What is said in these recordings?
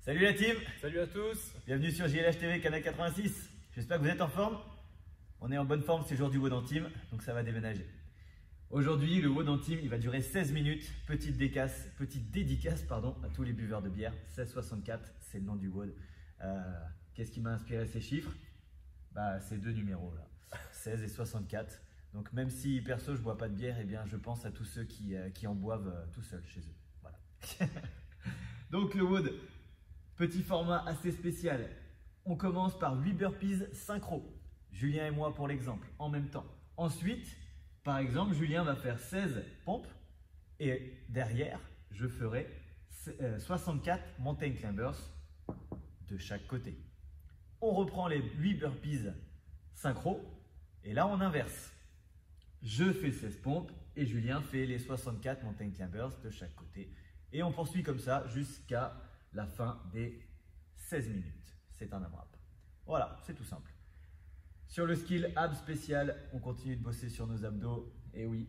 Salut la team! Salut à tous! Bienvenue sur JLH TV Canal 86. J'espère que vous êtes en forme. On est en bonne forme, c'est le jour du WOD en team, donc ça va déménager. Aujourd'hui, le WOD en team, il va durer 16 minutes. Petite dédicace à tous les buveurs de bière. 1664, c'est le nom du WOD. Qu'est-ce qui m'a inspiré ces chiffres? Ces deux numéros là, 16 et 64. Donc même si perso je bois pas de bière, eh bien je pense à tous ceux qui en boivent tout seuls chez eux. Voilà. Donc le WOD, petit format assez spécial. On commence par 8 burpees synchro. Julien et moi pour l'exemple, en même temps. Ensuite, par exemple, Julien va faire 16 pompes et derrière, je ferai 64 mountain climbers de chaque côté. On reprend les 8 burpees synchro et là on inverse. Je fais 16 pompes et Julien fait les 64 mountain climbers de chaque côté. Et on poursuit comme ça jusqu'à la fin des 16 minutes. C'est un AMRAP. Voilà, c'est tout simple. Sur le skill abs spécial, on continue de bosser sur nos abdos. Et oui,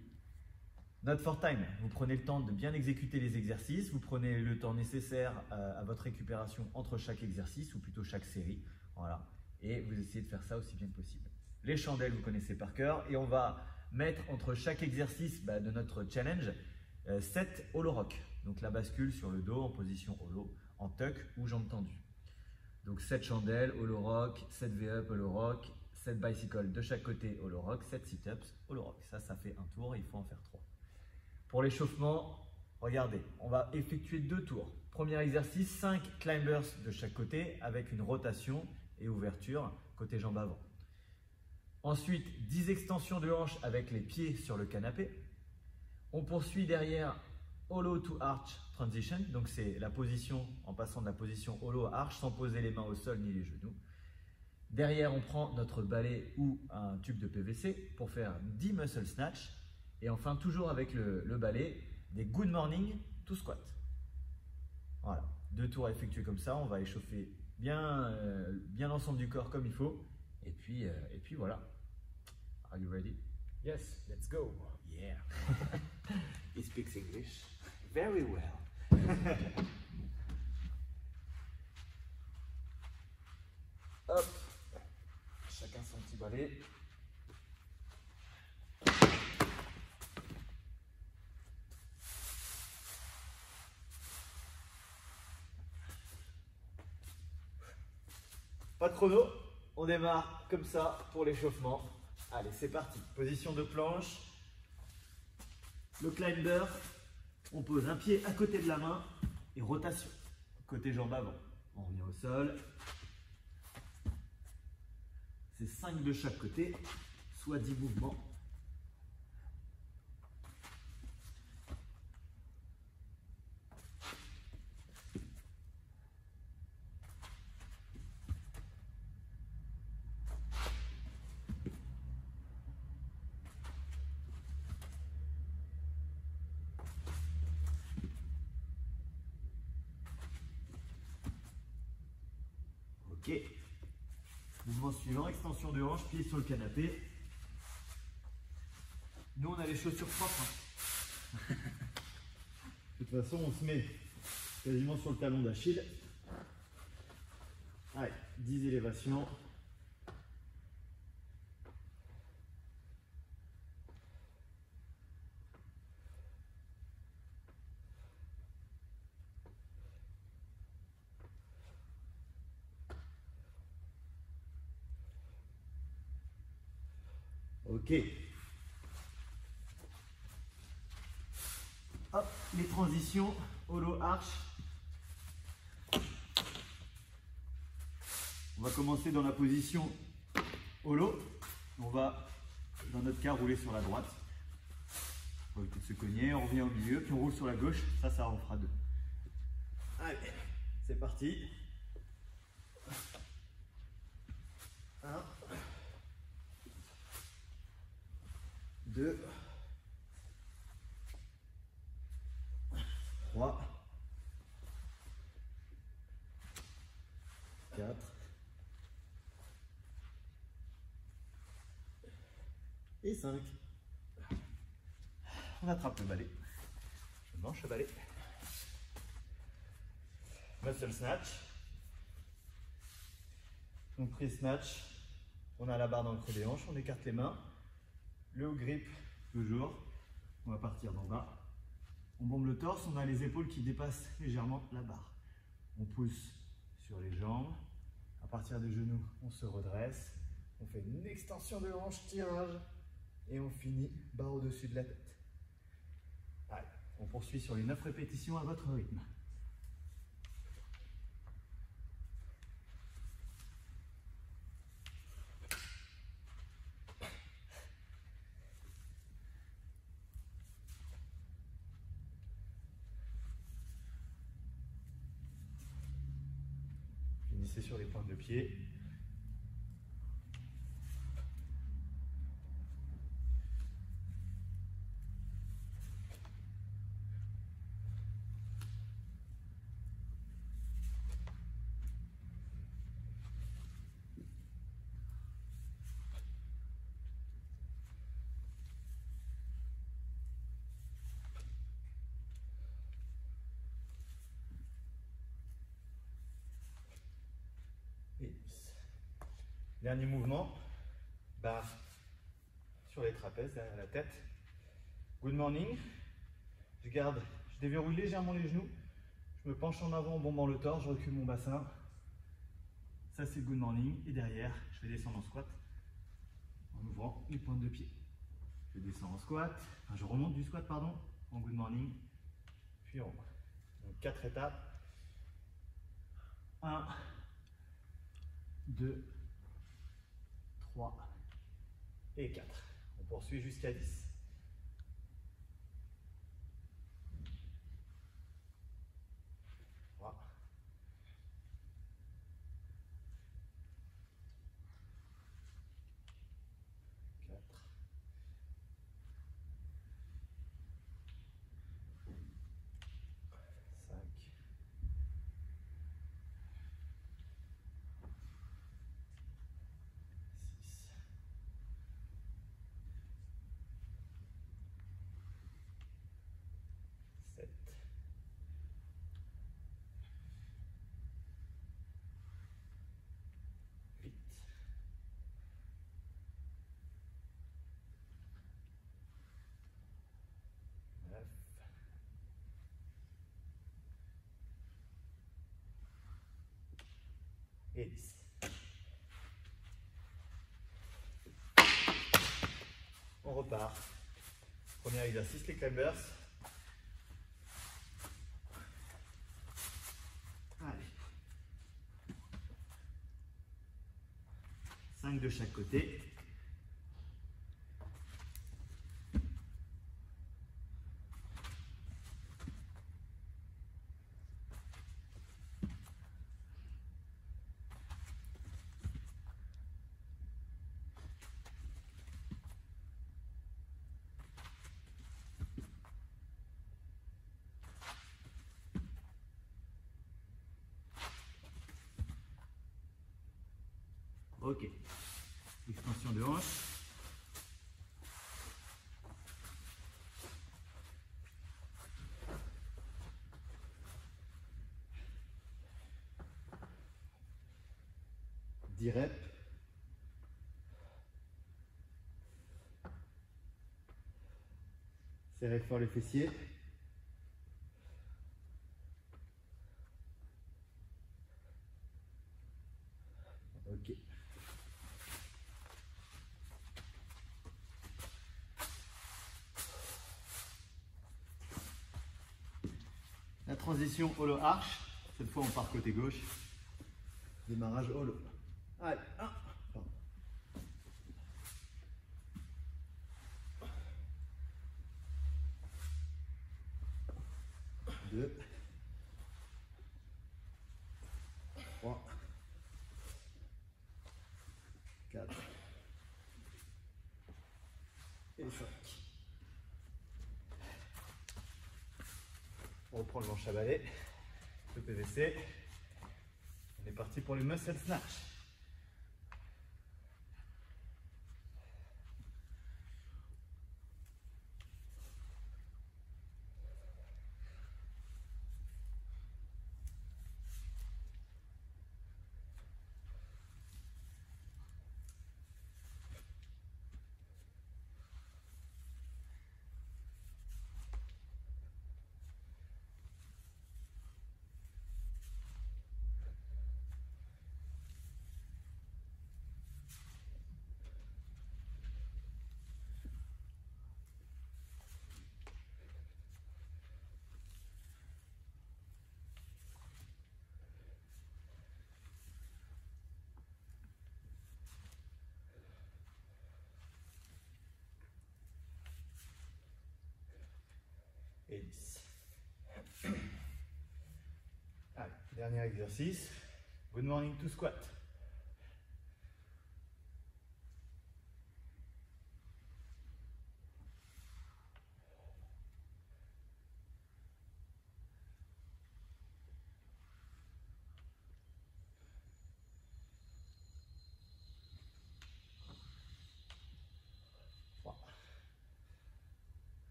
not for time. Vous prenez le temps de bien exécuter les exercices. Vous prenez le temps nécessaire à votre récupération entre chaque exercice ou plutôt chaque série. Voilà. Et vous essayez de faire ça aussi bien que possible. Les chandelles, vous connaissez par cœur. Et on va mettre entre chaque exercice de notre challenge 7 holo rock. Donc la bascule sur le dos en position holo, en tuck ou jambes tendues. Donc 7 chandelles, holo rock, 7 V-up, holo rock, 7 bicycles de chaque côté, holo rock, 7 sit-ups, holo rock. Ça fait un tour et il faut en faire 3. Pour l'échauffement, regardez, on va effectuer 2 tours. Premier exercice, 5 climbers de chaque côté avec une rotation et ouverture côté jambes avant. Ensuite, 10 extensions de hanches avec les pieds sur le canapé. On poursuit derrière holo to arch transition, donc c'est la position en passant de la position holo à arch sans poser les mains au sol ni les genoux. Derrière, on prend notre balai ou un tube de PVC pour faire 10 muscle snatch. Et enfin, toujours avec le balai, des good morning to squat. Voilà, 2 tours à effectuer comme ça. On va échauffer bien l'ensemble du corps comme il faut. Et puis voilà. Are you ready? Yes, let's go! Yeah. He speaks English very well. Hop. Chacun son petit balai. Pas de chrono, on démarre comme ça pour l'échauffement. Allez, c'est parti. Position de planche. Le climber, on pose un pied à côté de la main et rotation. Côté jambes avant. On revient au sol. C'est 5 de chaque côté, soit 10 mouvements. Ok. Mouvement suivant, extension de hanche, pied sur le canapé. Nous, on a les chaussures propres. De toute façon, on se met quasiment sur le talon d'Achille. Allez, 10 élévations. Ok. Hop, les transitions, holo arch. On va commencer dans la position holo. On va, dans notre cas, rouler sur la droite. On va éviter de se cogner, on revient au milieu, puis on roule sur la gauche. Ça en fera 2. Allez, c'est parti. 1, 2, 3, 4, et 5. On attrape le balai. Je manche le balai. Muscle snatch. Donc prise snatch, on a la barre dans le creux des hanches, on écarte les mains. Le haut grip, toujours. On va partir d'en bas. On bombe le torse, on a les épaules qui dépassent légèrement la barre. On pousse sur les jambes. À partir des genoux, on se redresse. On fait une extension de hanche, tirage. Et on finit barre au-dessus de la tête. Allez, on poursuit sur les 9 répétitions à votre rythme. Finissez sur les pointes de pied. Et 10. Dernier mouvement, barre sur les trapèzes, derrière la tête. Good morning. Je déverrouille légèrement les genoux. Je me penche en avant en bombant le torse, je recule mon bassin. Ça c'est le good morning. Et derrière, je vais descendre en squat en ouvrant les pointes de pied. Je descends en squat, enfin je remonte du squat, pardon, en good morning, puis en haut. Donc 4 étapes. 1, 2, 3 et 4. On poursuit jusqu'à 10. Voilà. 4. 5. 6. 7. 8. 9. Et 10. On repart. Premier exercice, les climbers. Allez. 5 de chaque côté. Ok. Extension de hanche. Dix reps. Serrez fort les fessiers. Ok. La transition holo arche. Cette fois on part côté gauche. Démarrage holo. Allez, 1. 2. 3. 4. Et 5. On reprend le manche à balai, le PVC. On est parti pour le muscle snatch. et 10. Allez, dernier exercice. Good morning to squat.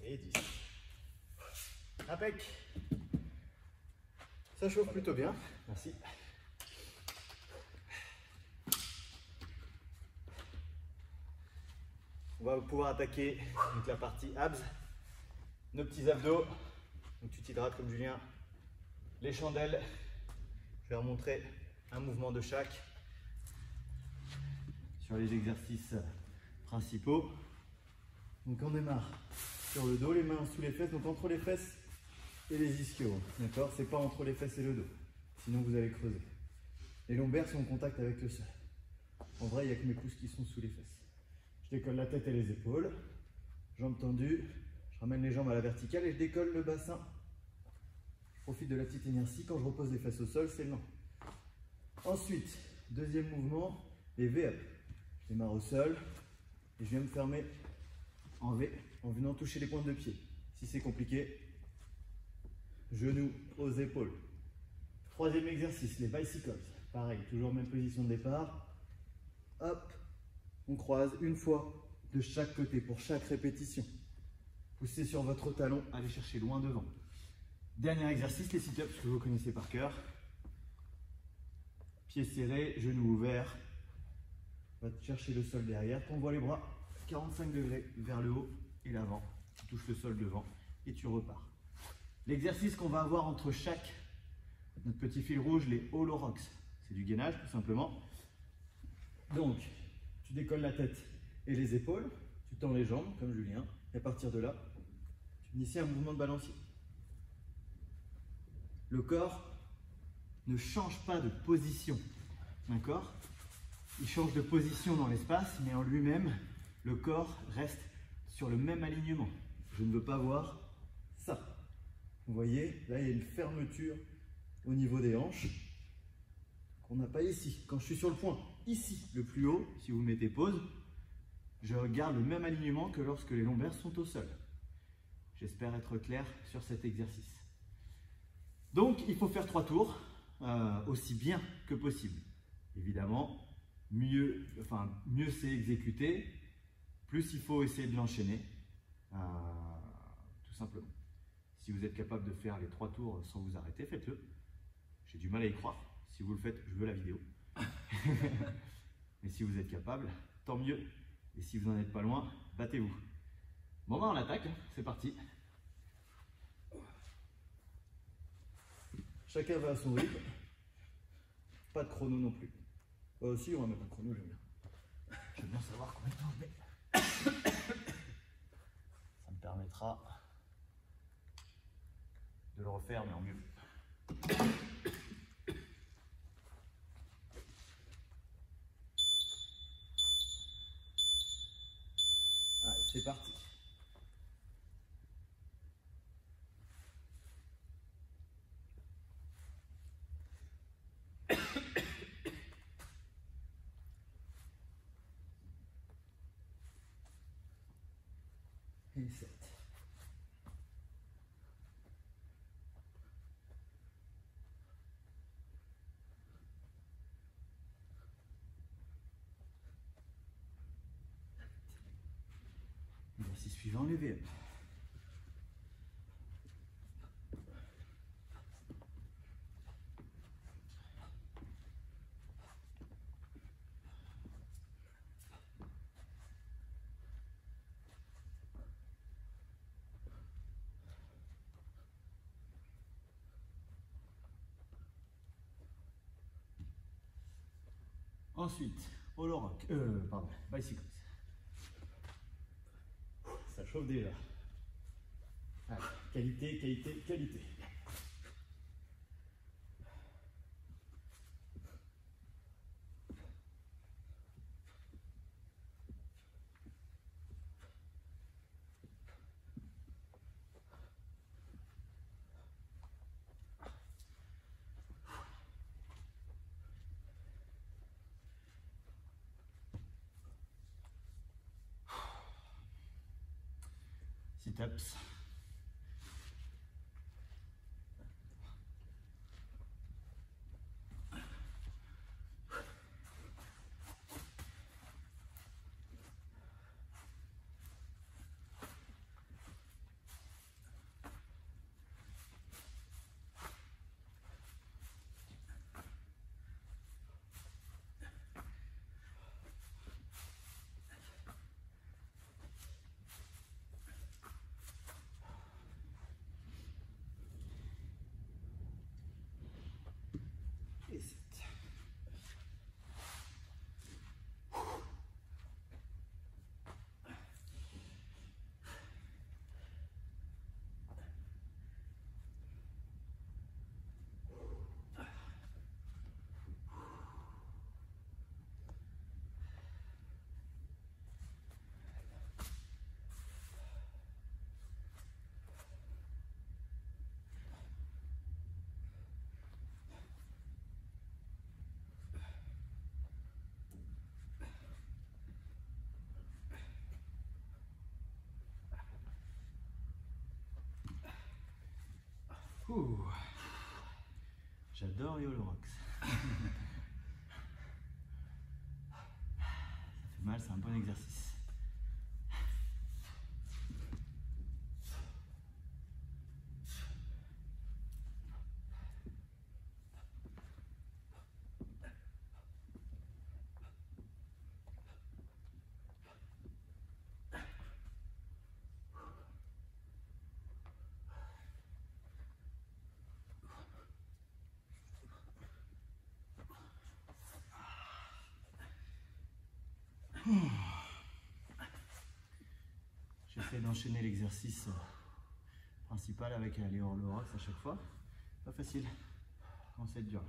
Et 10. Impec. Ça chauffe plutôt bien. Merci. On va pouvoir attaquer donc la partie abs, nos petits abdos. Donc tu t'hydrates comme Julien. Les chandelles. Je vais leur montrer un mouvement de chaque sur les exercices principaux. Donc on démarre sur le dos, les mains sous les fesses, donc entre les fesses et les ischios. D'accord? C'est pas entre les fesses et le dos, sinon vous allez creuser. Les lombaires sont en contact avec le sol. En vrai, il n'y a que mes pouces qui sont sous les fesses. Je décolle la tête et les épaules, jambes tendues, je ramène les jambes à la verticale et je décolle le bassin. Je profite de la petite inertie. Quand je repose les fesses au sol, c'est lent. Ensuite, deuxième mouvement, les V-up. Je démarre au sol et je viens me fermer en V en venant toucher les pointes de pied. Si c'est compliqué, genoux aux épaules. Troisième exercice, les bicycles. Pareil, toujours même position de départ. Hop, on croise une fois de chaque côté pour chaque répétition. Poussez sur votre talon, allez chercher loin devant. Dernier exercice, les sit-ups que vous connaissez par cœur. Pieds serrés, genoux ouverts. Va chercher le sol derrière, tu envoies les bras 45 degrés vers le haut et l'avant. Tu touches le sol devant et tu repars. L'exercice qu'on va avoir entre chaque, notre petit fil rouge, les hollow rocks. C'est du gainage tout simplement. Donc, tu décolles la tête et les épaules, tu tends les jambes comme Julien, et à partir de là, tu inities un mouvement de balancier. Le corps ne change pas de position, d'accord? Il change de position dans l'espace, mais en lui-même, le corps reste sur le même alignement. Je ne veux pas voir ça. Vous voyez, là, il y a une fermeture au niveau des hanches qu'on n'a pas ici. Quand je suis sur le point, ici, le plus haut, si vous mettez pause, je garde le même alignement que lorsque les lombaires sont au sol. J'espère être clair sur cet exercice. Donc, il faut faire 3 tours, aussi bien que possible. Évidemment, mieux c'est exécuté, plus il faut essayer de l'enchaîner, tout simplement. Si vous êtes capable de faire les 3 tours sans vous arrêter, faites-le. J'ai du mal à y croire. Si vous le faites, je veux la vidéo. Mais si vous êtes capable, tant mieux. Et si vous n'en êtes pas loin, battez-vous. Bon, ben on attaque, hein. C'est parti. Chacun va à son rythme. Pas de chrono non plus. Si, on va mettre un chrono, j'aime bien. J'aime bien savoir combien de temps je mets. Ça me permettra de le refaire, mais en mieux. Allez, c'est parti. Et 7. Exercice suivant, les V-up. Ensuite, Holo Rock, pardon, Bicycles. Ça chauffe déjà. Allez, qualité, qualité, qualité. Sit-ups. Et 7. J'adore les Holo Rocks. Ça fait mal, c'est un bon exercice. J'essaie d'enchaîner l'exercice principal avec les Holo Rocks à chaque fois. Pas facile, quand c'est dur.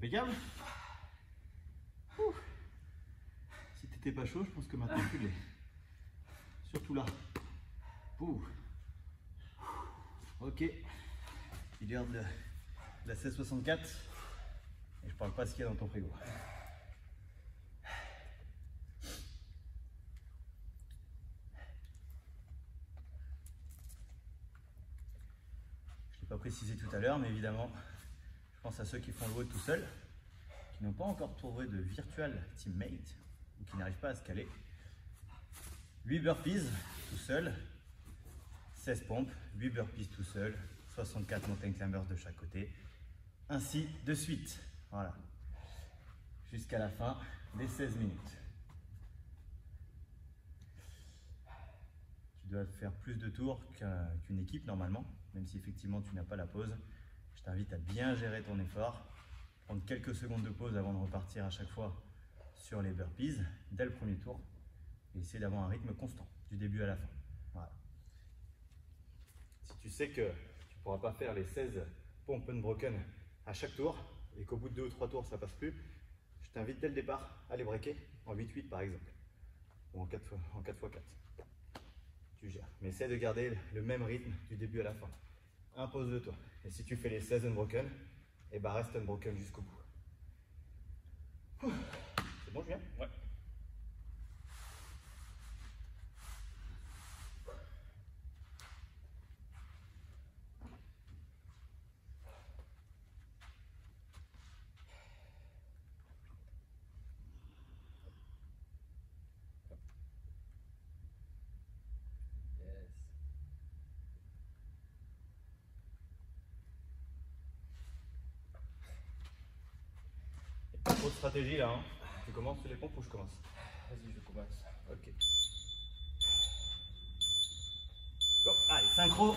Impeccable. Ouh. Si t'étais pas chaud, je pense que maintenant tu l'es. Surtout là. Ouh. Ok. Il garde la 1664. Et je parle pas de ce qu'il y a dans ton frigo. Je l'ai pas précisé tout à l'heure, mais évidemment, je pense à ceux qui font le WOD tout seuls, qui n'ont pas encore trouvé de virtual teammate ou qui n'arrivent pas à se caler. 8 burpees tout seul, 16 pompes, 8 burpees tout seul, 64 mountain climbers de chaque côté, ainsi de suite. Voilà. Jusqu'à la fin des 16 minutes. Tu dois faire plus de tours qu'une équipe normalement, même si effectivement tu n'as pas la pause. Je t'invite à bien gérer ton effort, prendre quelques secondes de pause avant de repartir à chaque fois sur les burpees dès le premier tour et essayer d'avoir un rythme constant du début à la fin. Voilà. Si tu sais que tu ne pourras pas faire les 16 pump unbroken à chaque tour et qu'au bout de 2 ou 3 tours ça passe plus, je t'invite dès le départ à les breaker en 8-8 par exemple, ou en 4x4. Tu gères. Mais essaie de garder le même rythme du début à la fin. Impose-le-toi. Et si tu fais les 16 unbroken, et bah reste unbroken jusqu'au bout. C'est bon, Julien? Ouais. Pas trop de stratégie là, hein. Tu commences sur les pompes ou je commence? Vas-y, je commence. Ok. Go. Allez, synchro.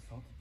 60.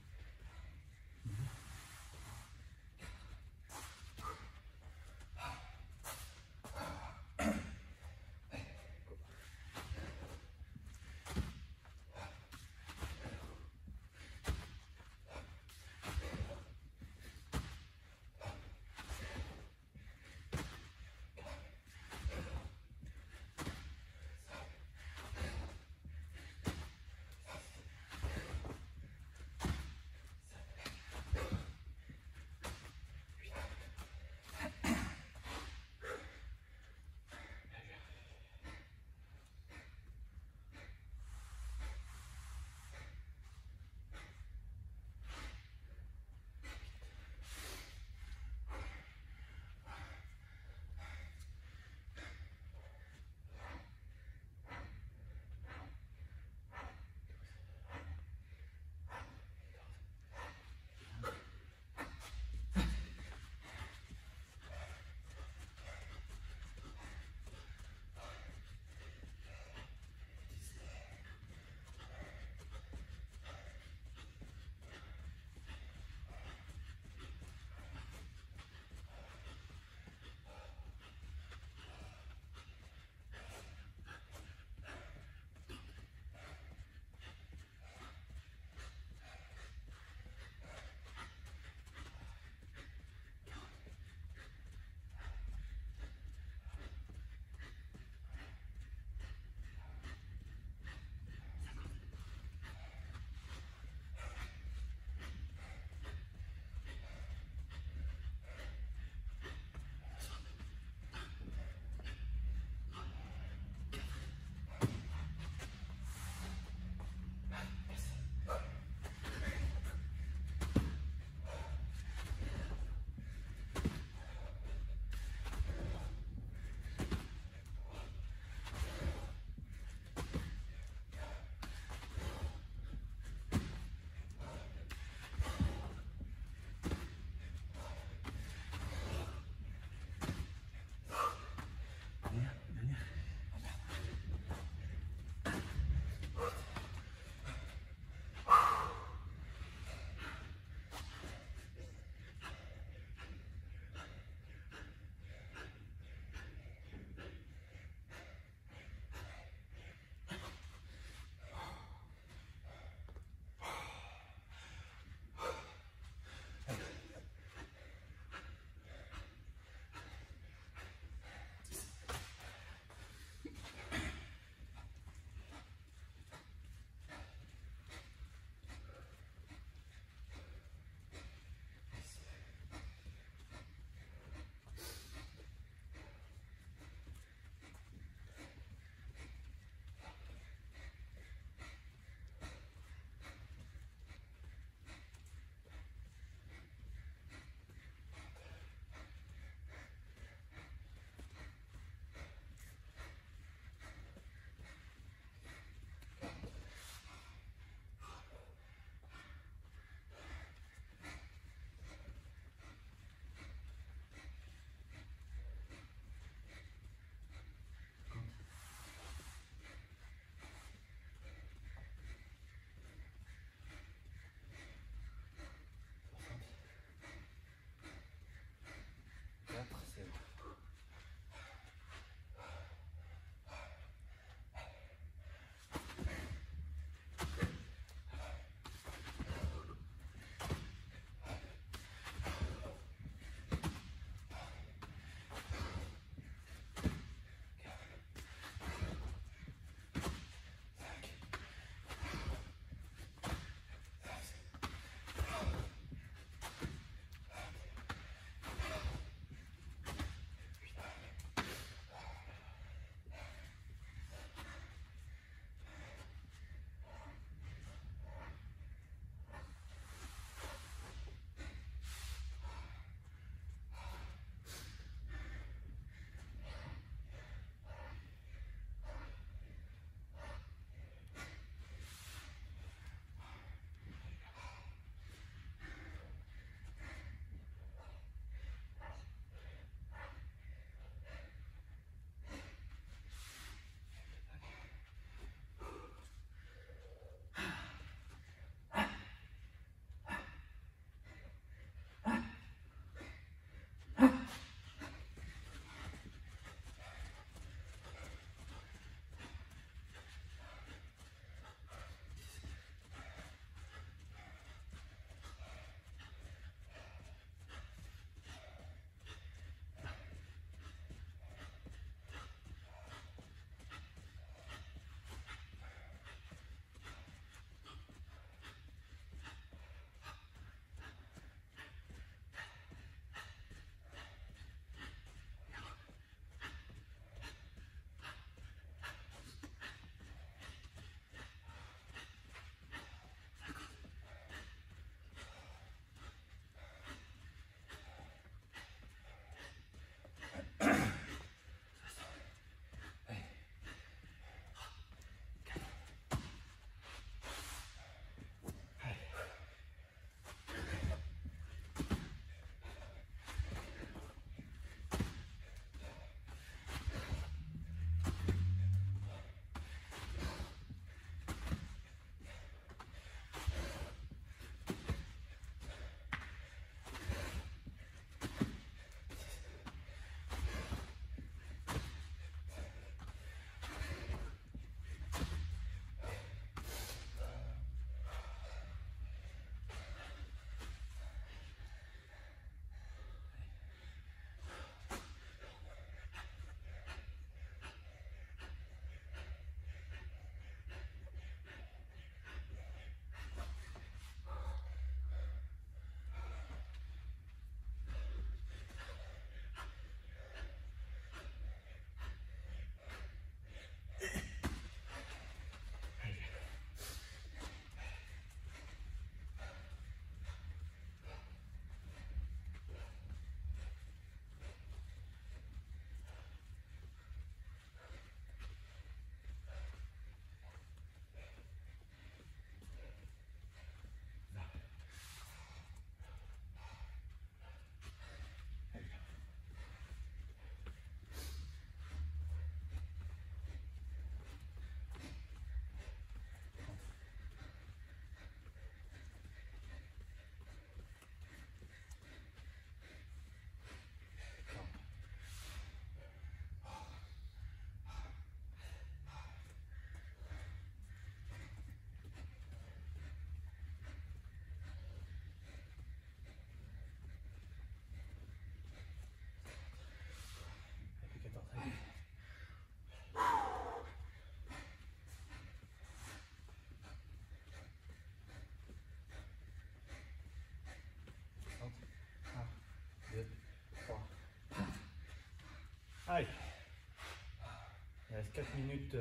4 minutes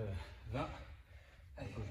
20. Allez, go.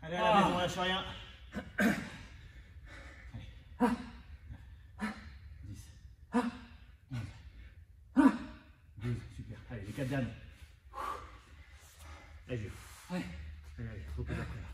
Allez, à la maison, on lâche rien. 10, 11, 12, super. Allez, les 4 derniers. Allez, Jules. Allez, allez, repose après là.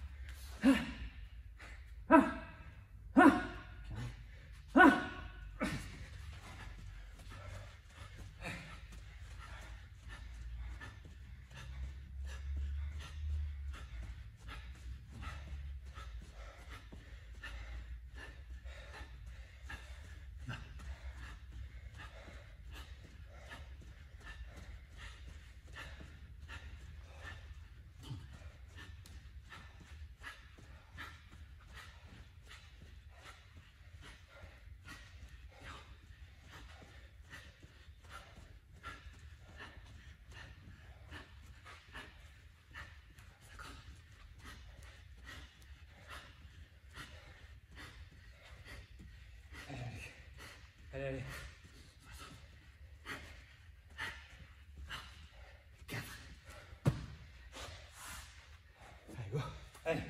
Allez, allez. 4. Allez, go. Allez.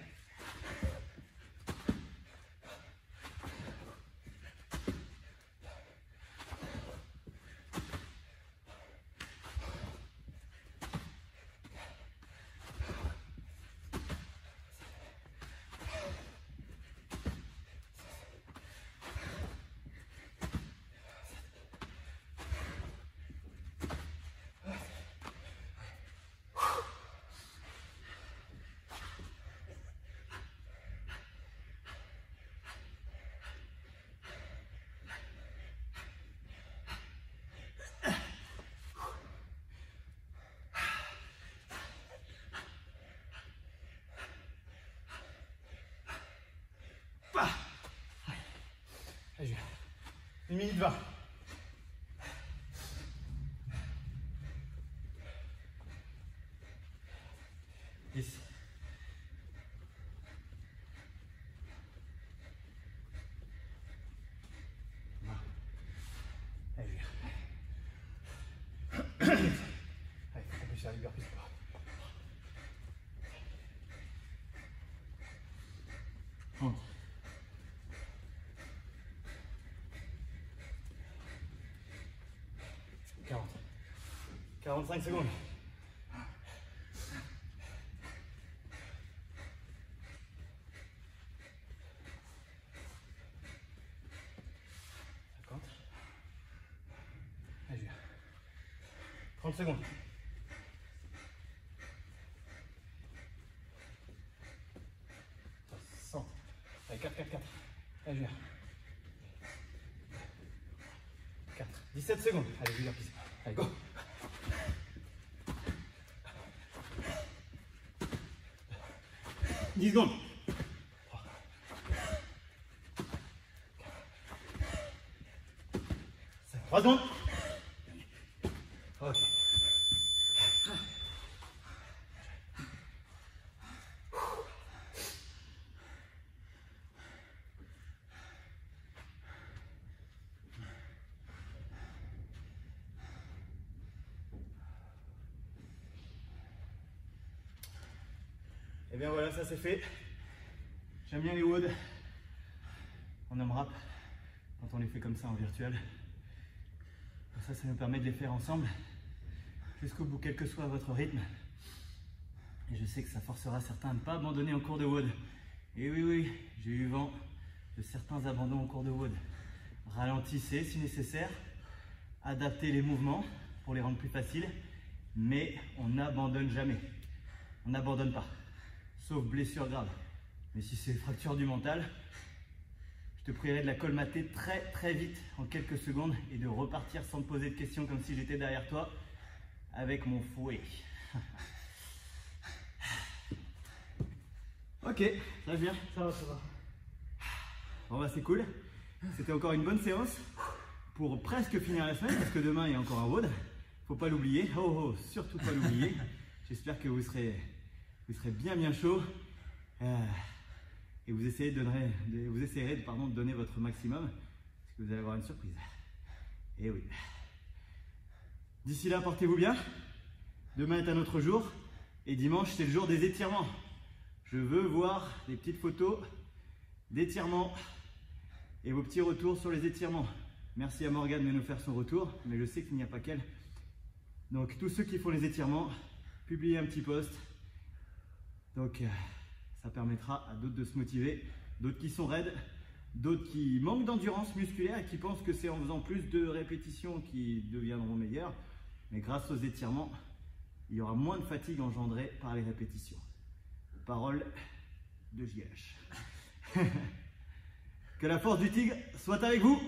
Allez, 1 minute 20. Dix. 20. Allez, allez, on peut faire l'exercice. 30. 40. 45 secondes. 50. Allez, 30 secondes. 100. Allez, 4, 4, 4. Allez, 4. 17 secondes. Allez, exercice. Allez, go. 10 secondes. 3 secondes. Ok. Et bien voilà, ça c'est fait. J'aime bien les WOD en AMRAP quand on les fait comme ça en virtuel. Comme ça nous permet de les faire ensemble jusqu'au bout, quel que soit votre rythme. Et je sais que ça forcera certains à ne pas abandonner en cours de WOD. Et oui, oui, j'ai eu vent de certains abandons en cours de WOD. Ralentissez si nécessaire. Adaptez les mouvements pour les rendre plus faciles. Mais on n'abandonne jamais. On n'abandonne pas. Sauf blessure grave. Mais si c'est fracture du mental, je te prierai de la colmater très vite en quelques secondes et de repartir sans te poser de questions comme si j'étais derrière toi avec mon fouet. Ok, ça va bien? Ça va, ça va. Bon bah c'est cool. C'était encore une bonne séance pour presque finir la semaine parce que demain il y a encore un WOD. Faut pas l'oublier. Oh, surtout pas l'oublier. J'espère que vous serez bien chaud. Et vous essayerez de donner votre maximum parce que vous allez avoir une surprise. Et oui. D'ici là, portez-vous bien. Demain est un autre jour. Et dimanche, c'est le jour des étirements. Je veux voir des petites photos d'étirements et vos petits retours sur les étirements. Merci à Morgane de nous faire son retour, mais je sais qu'il n'y a pas qu'elle. Donc tous ceux qui font les étirements, publiez un petit post. Donc ça permettra à d'autres de se motiver, d'autres qui sont raides, d'autres qui manquent d'endurance musculaire et qui pensent que c'est en faisant plus de répétitions qu'ils deviendront meilleurs. Mais grâce aux étirements, il y aura moins de fatigue engendrée par les répétitions. Parole de JH. Que la force du tigre soit avec vous.